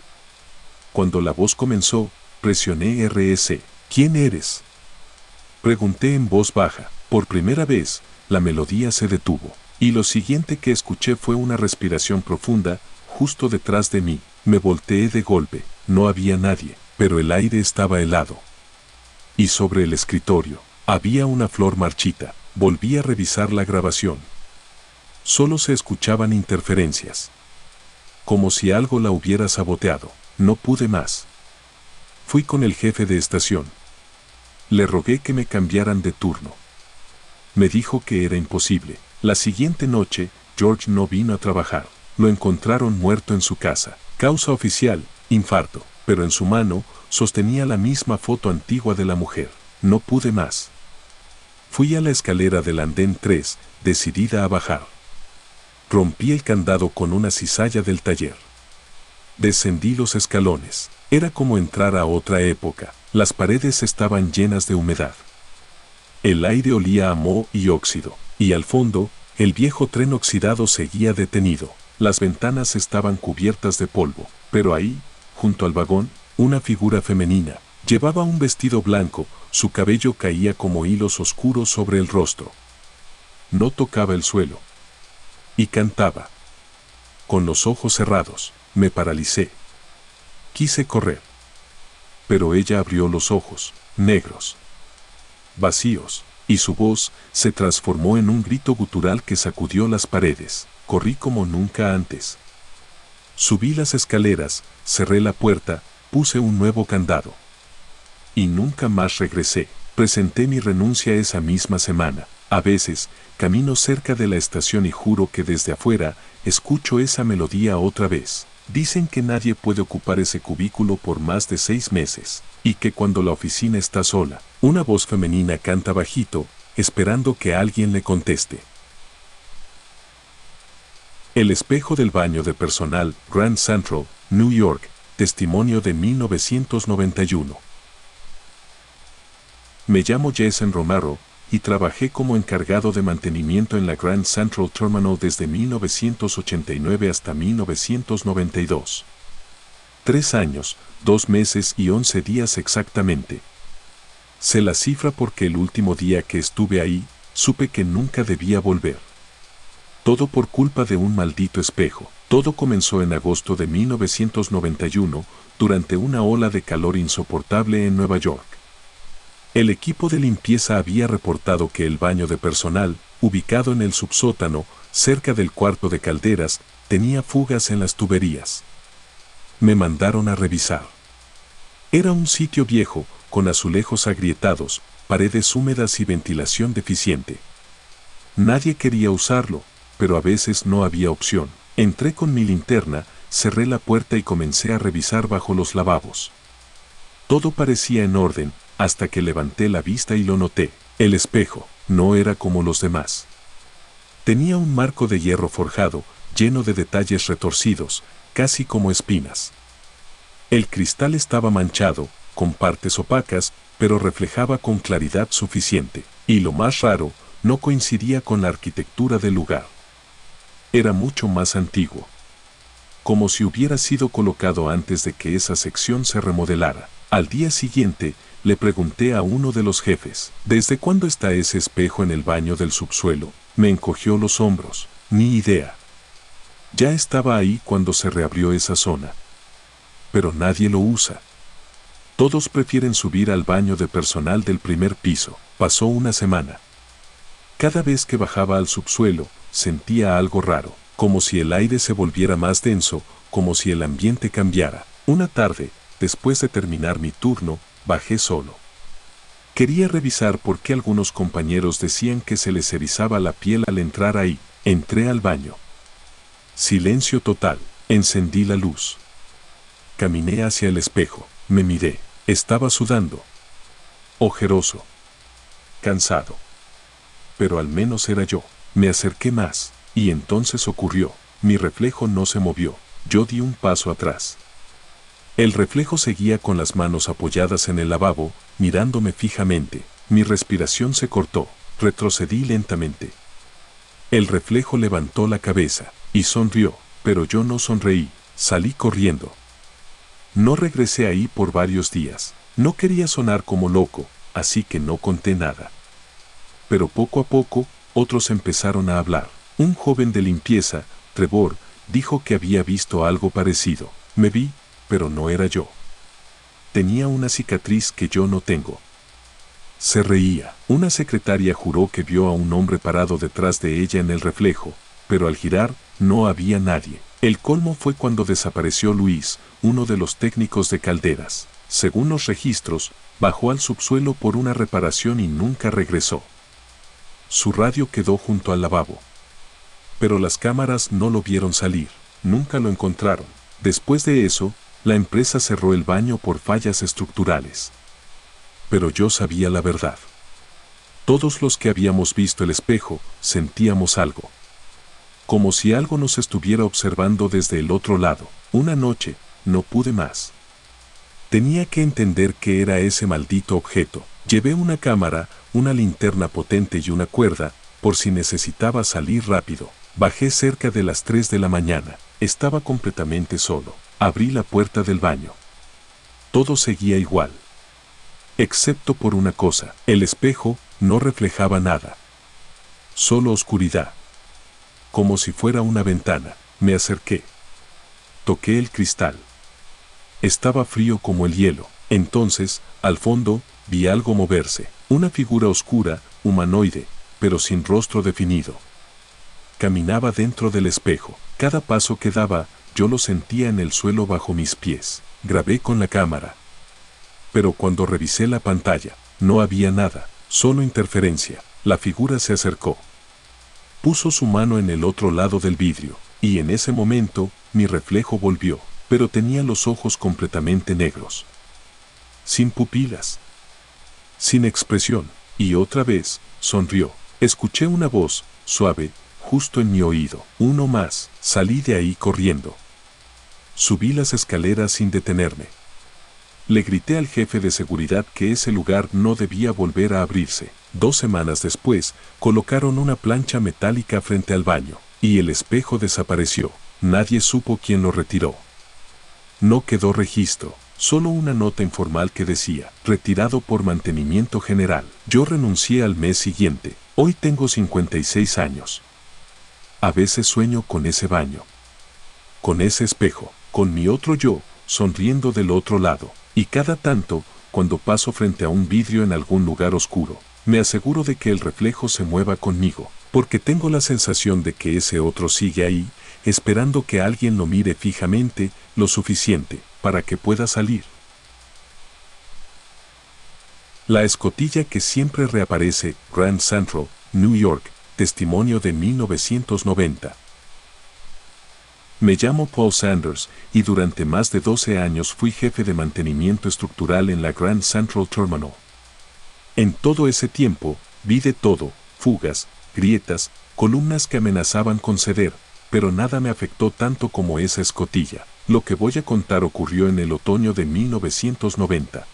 Cuando la voz comenzó, presioné RS. ¿Quién eres? Pregunté en voz baja. Por primera vez, la melodía se detuvo. Y lo siguiente que escuché fue una respiración profunda, justo detrás de mí. Me volteé de golpe. No había nadie, pero el aire estaba helado. Y sobre el escritorio, había una flor marchita. Volví a revisar la grabación. Solo se escuchaban interferencias. Como si algo la hubiera saboteado. No pude más. Fui con el jefe de estación. Le rogué que me cambiaran de turno. Me dijo que era imposible. La siguiente noche, George no vino a trabajar. Lo encontraron muerto en su casa. Causa oficial, infarto. Pero en su mano, sostenía la misma foto antigua de la mujer. No pude más. Fui a la escalera del andén 3, decidida a bajar. Rompí el candado con una cizalla del taller. Descendí los escalones. Era como entrar a otra época. Las paredes estaban llenas de humedad. El aire olía a moho y óxido. Y al fondo, el viejo tren oxidado seguía detenido. Las ventanas estaban cubiertas de polvo. Pero ahí, junto al vagón, una figura femenina. Llevaba un vestido blanco, su cabello caía como hilos oscuros sobre el rostro. No tocaba el suelo. Y cantaba. Con los ojos cerrados, me paralicé. Quise correr. Pero ella abrió los ojos, negros, vacíos, y su voz se transformó en un grito gutural que sacudió las paredes. Corrí como nunca antes. Subí las escaleras, cerré la puerta, puse un nuevo candado. Y nunca más regresé. Presenté mi renuncia esa misma semana. A veces, camino cerca de la estación y juro que desde afuera, escucho esa melodía otra vez. Dicen que nadie puede ocupar ese cubículo por más de 6 meses, y que cuando la oficina está sola, una voz femenina canta bajito, esperando que alguien le conteste. El espejo del baño de personal, Grand Central, New York, testimonio de 1991. Me llamo Jason Romero, y trabajé como encargado de mantenimiento en la Grand Central Terminal desde 1989 hasta 1992. 3 años, 2 meses y 11 días exactamente. Sé la cifra porque el último día que estuve ahí, supe que nunca debía volver. Todo por culpa de un maldito espejo. Todo comenzó en agosto de 1991, durante una ola de calor insoportable en Nueva York. El equipo de limpieza había reportado que el baño de personal, ubicado en el subsótano, cerca del cuarto de calderas, tenía fugas en las tuberías. Me mandaron a revisar. Era un sitio viejo, con azulejos agrietados, paredes húmedas y ventilación deficiente. Nadie quería usarlo, pero a veces no había opción. Entré con mi linterna, cerré la puerta y comencé a revisar bajo los lavabos. Todo parecía en orden, hasta que levanté la vista y lo noté. El espejo no era como los demás. Tenía un marco de hierro forjado, lleno de detalles retorcidos, casi como espinas. El cristal estaba manchado, con partes opacas, pero reflejaba con claridad suficiente. Y lo más raro, no coincidía con la arquitectura del lugar. Era mucho más antiguo. Como si hubiera sido colocado antes de que esa sección se remodelara. Al día siguiente, le pregunté a uno de los jefes, ¿desde cuándo está ese espejo en el baño del subsuelo? Me encogió los hombros, ni idea. Ya estaba ahí cuando se reabrió esa zona. Pero nadie lo usa. Todos prefieren subir al baño de personal del primer piso. Pasó una semana. Cada vez que bajaba al subsuelo, sentía algo raro, como si el aire se volviera más denso, como si el ambiente cambiara. Una tarde, después de terminar mi turno, bajé solo. Quería revisar por qué algunos compañeros decían que se les erizaba la piel al entrar ahí. Entré al baño. Silencio total. Encendí la luz. Caminé hacia el espejo. Me miré. Estaba sudando. Ojeroso. Cansado. Pero al menos era yo. Me acerqué más. Y entonces ocurrió. Mi reflejo no se movió. Yo di un paso atrás. El reflejo seguía con las manos apoyadas en el lavabo, mirándome fijamente. Mi respiración se cortó. Retrocedí lentamente. El reflejo levantó la cabeza y sonrió, pero yo no sonreí. Salí corriendo. No regresé ahí por varios días. No quería sonar como loco, así que no conté nada. Pero poco a poco, otros empezaron a hablar. Un joven de limpieza, Trevor, dijo que había visto algo parecido. Me vi, pero no era yo. Tenía una cicatriz que yo no tengo. Se reía. Una secretaria juró que vio a un hombre parado detrás de ella en el reflejo, pero al girar, no había nadie. El colmo fue cuando desapareció Luis, uno de los técnicos de calderas. Según los registros, bajó al subsuelo por una reparación y nunca regresó. Su radio quedó junto al lavabo. Pero las cámaras no lo vieron salir. Nunca lo encontraron. Después de eso, la empresa cerró el baño por fallas estructurales. Pero yo sabía la verdad. Todos los que habíamos visto el espejo, sentíamos algo. Como si algo nos estuviera observando desde el otro lado. Una noche, no pude más. Tenía que entender qué era ese maldito objeto. Llevé una cámara, una linterna potente y una cuerda, por si necesitaba salir rápido. Bajé cerca de las 3 de la mañana. Estaba completamente solo. Abrí la puerta del baño. Todo seguía igual. Excepto por una cosa. El espejo no reflejaba nada. Solo oscuridad. Como si fuera una ventana. Me acerqué. Toqué el cristal. Estaba frío como el hielo. Entonces, al fondo, vi algo moverse. Una figura oscura, humanoide, pero sin rostro definido. Caminaba dentro del espejo. Cada paso que daba, yo lo sentía en el suelo bajo mis pies. Grabé con la cámara. Pero cuando revisé la pantalla, no había nada, solo interferencia. La figura se acercó. Puso su mano en el otro lado del vidrio, y en ese momento, mi reflejo volvió, pero tenía los ojos completamente negros. Sin pupilas. Sin expresión, y otra vez, sonrió. Escuché una voz, suave, justo en mi oído. Uno más. Salí de ahí corriendo. Subí las escaleras sin detenerme. Le grité al jefe de seguridad que ese lugar no debía volver a abrirse. 2 semanas después, colocaron una plancha metálica frente al baño, y el espejo desapareció. Nadie supo quién lo retiró. No quedó registro, solo una nota informal que decía, retirado por mantenimiento general. Yo renuncié al mes siguiente. Hoy tengo 56 años. A veces sueño con ese baño, con ese espejo, con mi otro yo, sonriendo del otro lado. Y cada tanto, cuando paso frente a un vidrio en algún lugar oscuro, me aseguro de que el reflejo se mueva conmigo, porque tengo la sensación de que ese otro sigue ahí, esperando que alguien lo mire fijamente, lo suficiente, para que pueda salir. La escotilla que siempre reaparece, Grand Central, New York, testimonio de 1990. Me llamo Paul Sanders, y durante más de 12 años fui jefe de mantenimiento estructural en la Grand Central Terminal. En todo ese tiempo, vi de todo, fugas, grietas, columnas que amenazaban con ceder, pero nada me afectó tanto como esa escotilla. Lo que voy a contar ocurrió en el otoño de 1990.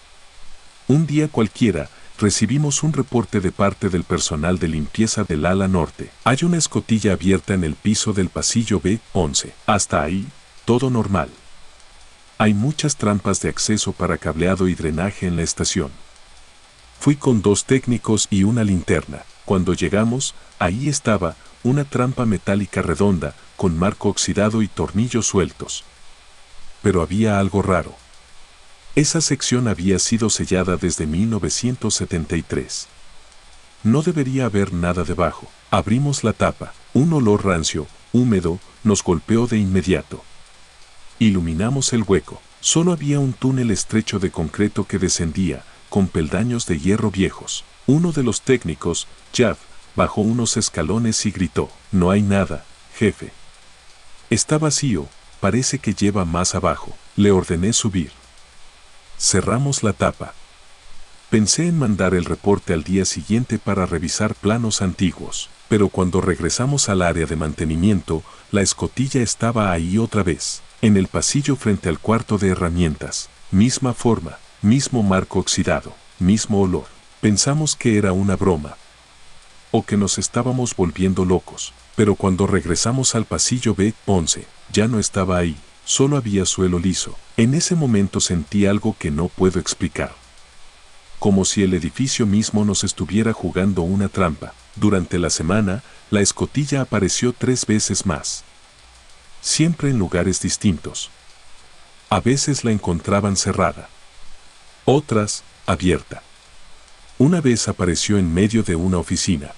Un día cualquiera, recibimos un reporte de parte del personal de limpieza del ala norte. Hay una escotilla abierta en el piso del pasillo B11. Hasta ahí, todo normal. Hay muchas trampas de acceso para cableado y drenaje en la estación. Fui con 2 técnicos y una linterna. Cuando llegamos, ahí estaba, una trampa metálica redonda, con marco oxidado y tornillos sueltos. Pero había algo raro. Esa sección había sido sellada desde 1973. No debería haber nada debajo. Abrimos la tapa. Un olor rancio, húmedo, nos golpeó de inmediato. Iluminamos el hueco. Solo había un túnel estrecho de concreto que descendía, con peldaños de hierro viejos. Uno de los técnicos, Jeff, bajó unos escalones y gritó, «No hay nada, jefe». «Está vacío, parece que lleva más abajo». Le ordené subir. Cerramos la tapa. Pensé en mandar el reporte al día siguiente para revisar planos antiguos, pero cuando regresamos al área de mantenimiento, la escotilla estaba ahí otra vez, en el pasillo frente al cuarto de herramientas. Misma forma, mismo marco oxidado, mismo olor. Pensamos que era una broma, o que nos estábamos volviendo locos, pero cuando regresamos al pasillo B11, ya no estaba ahí. Solo había suelo liso. En ese momento sentí algo que no puedo explicar. Como si el edificio mismo nos estuviera jugando una trampa. Durante la semana, la escotilla apareció 3 veces más. Siempre en lugares distintos. A veces la encontraban cerrada. Otras, abierta. Una vez apareció en medio de una oficina.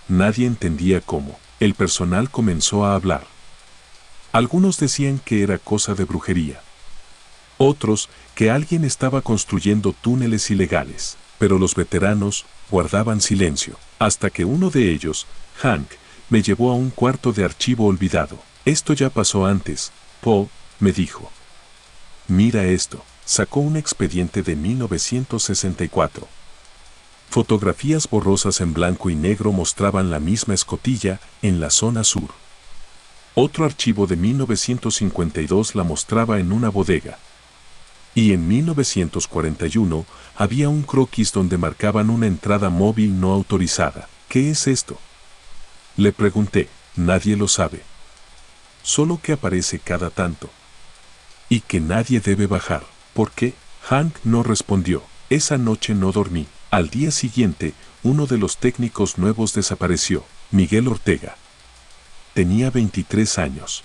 Nadie entendía cómo. El personal comenzó a hablar. Algunos decían que era cosa de brujería. Otros, que alguien estaba construyendo túneles ilegales. Pero los veteranos guardaban silencio, hasta que uno de ellos, Hank, me llevó a un cuarto de archivo olvidado. «Esto ya pasó antes, Paul», me dijo. «Mira esto». Sacó un expediente de 1964. Fotografías borrosas en blanco y negro mostraban la misma escotilla en la zona sur. Otro archivo de 1952 la mostraba en una bodega. Y en 1941 había un croquis donde marcaban una entrada móvil no autorizada. «¿Qué es esto?», le pregunté. «Nadie lo sabe. Solo que aparece cada tanto. Y que nadie debe bajar». «¿Por qué?». Hank no respondió. Esa noche no dormí. Al día siguiente, uno de los técnicos nuevos desapareció, Miguel Ortega. Tenía 23 años.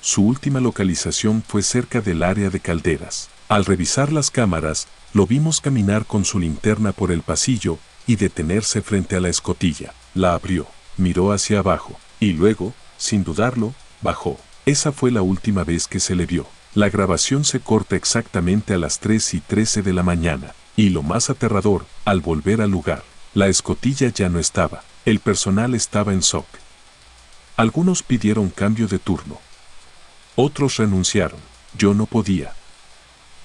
Su última localización fue cerca del área de calderas. Al revisar las cámaras, lo vimos caminar con su linterna por el pasillo y detenerse frente a la escotilla. La abrió, miró hacia abajo y luego, sin dudarlo, bajó. Esa fue la última vez que se le vio. La grabación se corta exactamente a las 3:13 de la mañana. Y lo más aterrador, al volver al lugar, la escotilla ya no estaba. El personal estaba en shock. Algunos pidieron cambio de turno. Otros renunciaron. Yo no podía.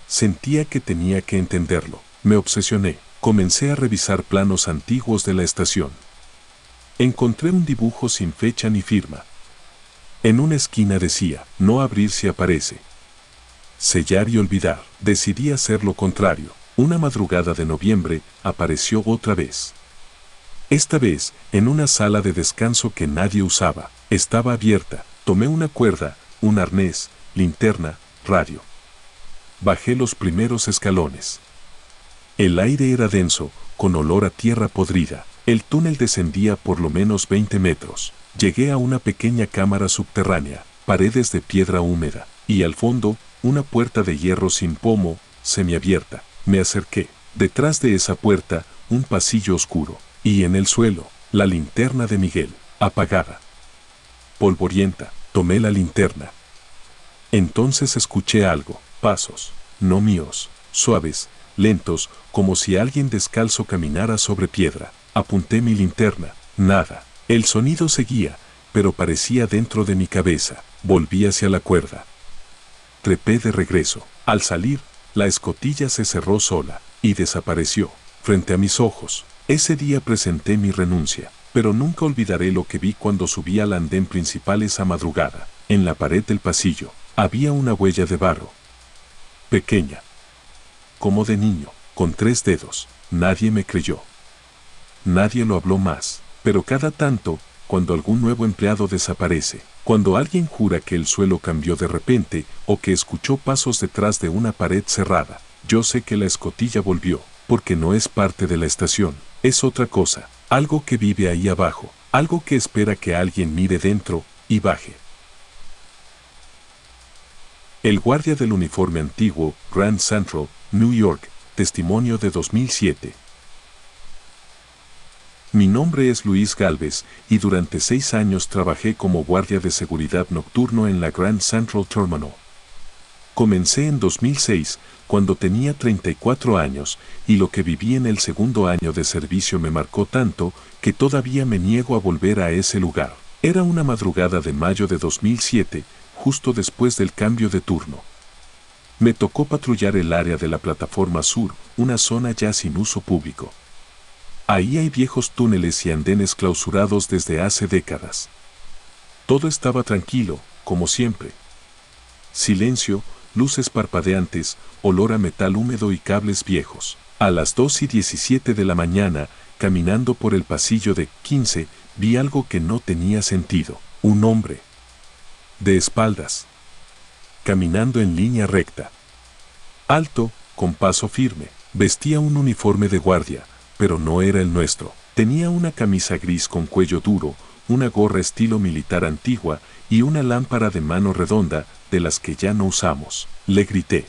Sentía que tenía que entenderlo. Me obsesioné. Comencé a revisar planos antiguos de la estación. Encontré un dibujo sin fecha ni firma. En una esquina decía, no abrir si aparece. Sellar y olvidar. Decidí hacer lo contrario. Una madrugada de noviembre, apareció otra vez. Esta vez, en una sala de descanso que nadie usaba. Estaba abierta. Tomé una cuerda, un arnés, linterna, radio. Bajé los primeros escalones. El aire era denso, con olor a tierra podrida. El túnel descendía por lo menos 20 metros. Llegué a una pequeña cámara subterránea, paredes de piedra húmeda, y al fondo, una puerta de hierro sin pomo, semiabierta. Me acerqué. Detrás de esa puerta, un pasillo oscuro, y en el suelo, la linterna de Miguel, apagada. Polvorienta, tomé la linterna. Entonces escuché algo, pasos, no míos, suaves, lentos, como si alguien descalzo caminara sobre piedra. Apunté mi linterna, nada. El sonido seguía, pero parecía dentro de mi cabeza. Volví hacia la cuerda. Trepé de regreso. Al salir, la escotilla se cerró sola y desapareció frente a mis ojos. Ese día presenté mi renuncia, pero nunca olvidaré lo que vi cuando subí al andén principal esa madrugada. En la pared del pasillo había una huella de barro. Pequeña, como de niño, con 3 dedos. Nadie me creyó. Nadie lo habló más, pero cada tanto, cuando algún nuevo empleado desaparece, cuando alguien jura que el suelo cambió de repente o que escuchó pasos detrás de una pared cerrada, yo sé que la escotilla volvió, porque no es parte de la estación, es otra cosa, algo que vive ahí abajo, algo que espera que alguien mire dentro y baje. El guardia del uniforme antiguo, Grand Central, New York, testimonio de 2007. Mi nombre es Luis Gálvez y durante 6 años trabajé como guardia de seguridad nocturno en la Grand Central Terminal. Comencé en 2006, cuando tenía 34 años, y lo que viví en el segundo año de servicio me marcó tanto que todavía me niego a volver a ese lugar. Era una madrugada de mayo de 2007, justo después del cambio de turno. Me tocó patrullar el área de la plataforma sur, una zona ya sin uso público. Ahí hay viejos túneles y andenes clausurados desde hace décadas. Todo estaba tranquilo, como siempre. Silencio, luces parpadeantes, olor a metal húmedo y cables viejos. A las 2:17 de la mañana, caminando por el pasillo de 15, vi algo que no tenía sentido. Un hombre. De espaldas. Caminando en línea recta. Alto, con paso firme. Vestía un uniforme de guardia, pero no era el nuestro. Tenía una camisa gris con cuello duro, una gorra estilo militar antigua y una lámpara de mano redonda, de las que ya no usamos. Le grité,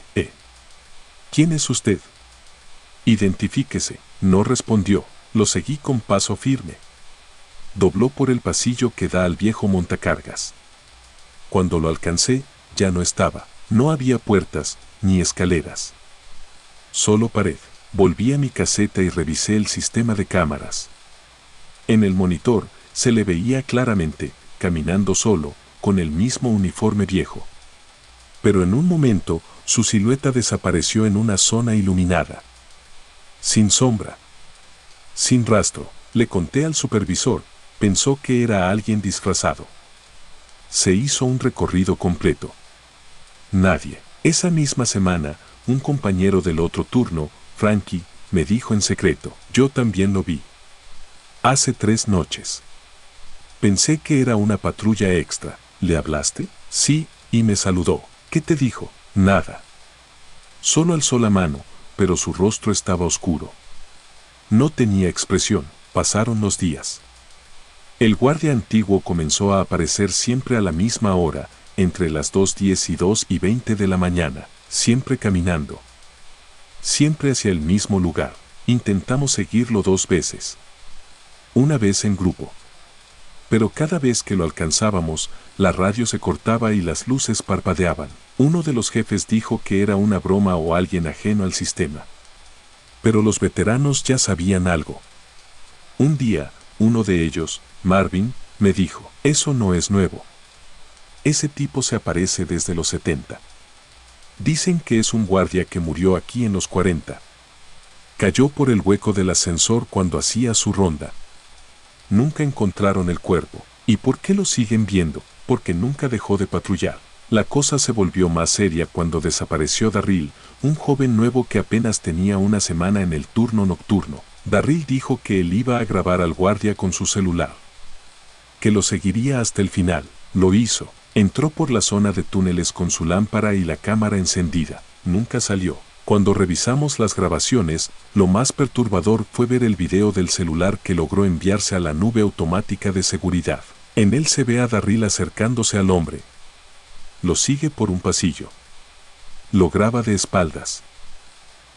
¿Quién es usted? Identifíquese. No respondió. Lo seguí con paso firme. Dobló por el pasillo que da al viejo montacargas. Cuando lo alcancé, ya no estaba. No había puertas, ni escaleras. Solo pared. Volví a mi caseta y revisé el sistema de cámaras. En el monitor, se le veía claramente, caminando solo, con el mismo uniforme viejo. Pero en un momento, su silueta desapareció en una zona iluminada. Sin sombra. Sin rastro. Le conté al supervisor, pensó que era alguien disfrazado. Se hizo un recorrido completo. Nadie. Esa misma semana, un compañero del otro turno, Frankie, me dijo en secreto, yo también lo vi. Hace 3 noches. Pensé que era una patrulla extra. ¿Le hablaste? Sí, y me saludó. ¿Qué te dijo? Nada. Solo alzó la mano, pero su rostro estaba oscuro. No tenía expresión. Pasaron los días. El guardia antiguo comenzó a aparecer siempre a la misma hora, entre las 2:10 y 2:20 de la mañana, siempre caminando. Siempre hacia el mismo lugar. Intentamos seguirlo 2 veces. Una vez en grupo. Pero cada vez que lo alcanzábamos, la radio se cortaba y las luces parpadeaban. Uno de los jefes dijo que era una broma o alguien ajeno al sistema. Pero los veteranos ya sabían algo. Un día, uno de ellos, Marvin, me dijo, eso no es nuevo. Ese tipo se aparece desde los 70. Dicen que es un guardia que murió aquí en los 40. Cayó por el hueco del ascensor cuando hacía su ronda. Nunca encontraron el cuerpo. ¿Y por qué lo siguen viendo? Porque nunca dejó de patrullar. La cosa se volvió más seria cuando desapareció Darryl, un joven nuevo que apenas tenía una semana en el turno nocturno. Darryl dijo que él iba a grabar al guardia con su celular. Que lo seguiría hasta el final. Lo hizo. Entró por la zona de túneles con su lámpara y la cámara encendida. Nunca salió. Cuando revisamos las grabaciones, lo más perturbador fue ver el video del celular que logró enviarse a la nube automática de seguridad. En él se ve a Darryl acercándose al hombre. Lo sigue por un pasillo. Lo graba de espaldas.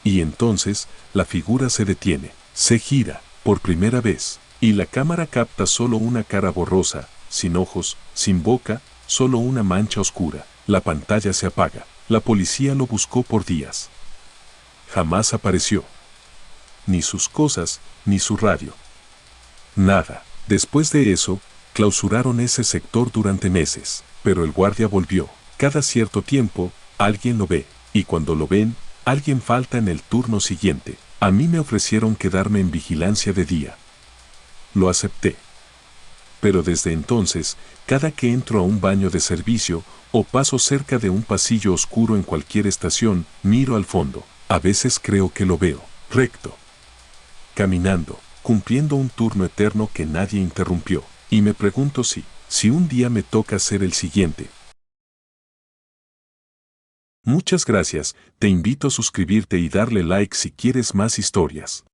Y entonces, la figura se detiene, se gira, por primera vez, y la cámara capta solo una cara borrosa, sin ojos, sin boca, solo una mancha oscura. La pantalla se apaga. La policía lo buscó por días. Jamás apareció. Ni sus cosas, ni su radio. Nada. Después de eso, clausuraron ese sector durante meses. Pero el guardia volvió. Cada cierto tiempo, alguien lo ve. Y cuando lo ven, alguien falta en el turno siguiente. A mí me ofrecieron quedarme en vigilancia de día. Lo acepté. Pero desde entonces, cada que entro a un baño de servicio, o paso cerca de un pasillo oscuro en cualquier estación, miro al fondo. A veces creo que lo veo, recto. Caminando, cumpliendo un turno eterno que nadie interrumpió. Y me pregunto si un día me toca ser el siguiente. Muchas gracias, te invito a suscribirte y darle like si quieres más historias.